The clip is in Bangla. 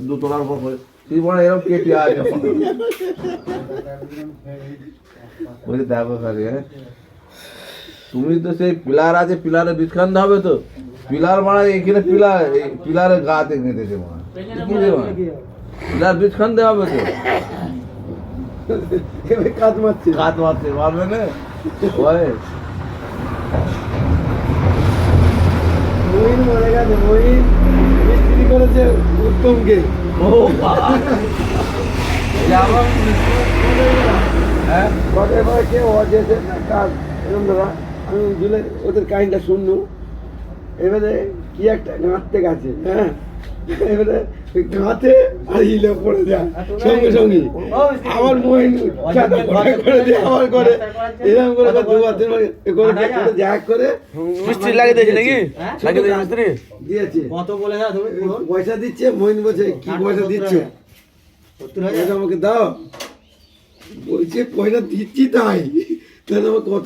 দুতলার উপর করে তুই বলে এরকম কেটে আছে বলছি দেখো খালি হ্যাঁ তুমি তো সেই পিলার আছে পিলারে বীজ খানতে হবে তো পিলার মানে এখানে পিলারের গাতে গেঁথেছে মানে পিলার বীজ খানতে হবে তো কাত মারছে পারবে না মহিন মরে গেছে মহিন মিস্ত্রি করেছে উত্তমকে হ্যাঁ কেউ অজেছে কাজ এরকম দাদা আমি দিলে ওদের কাহিনটা শুনলু এবারে কি একটা গাঁততে গেছে হ্যাঁ এবারে গাঁতে আর হিলে পড়ে যায় সঙ্গে সঙ্গে আবার মহিন করে দিয়ে আবার করে এরকম করে দুবার জ্যাক করে মিস্ত্রি লাগিয়ে দিয়েছে নাকি লাগিয়ে দিয়েছে মিস্ত্রি দিয়েছে কত বলে পয়সা দিচ্ছে মহিন বলছে কি পয়সা দিচ্ছ আমাকে দাও বলছে পয়সা দিচ্ছি তাই তাহলে আমার কত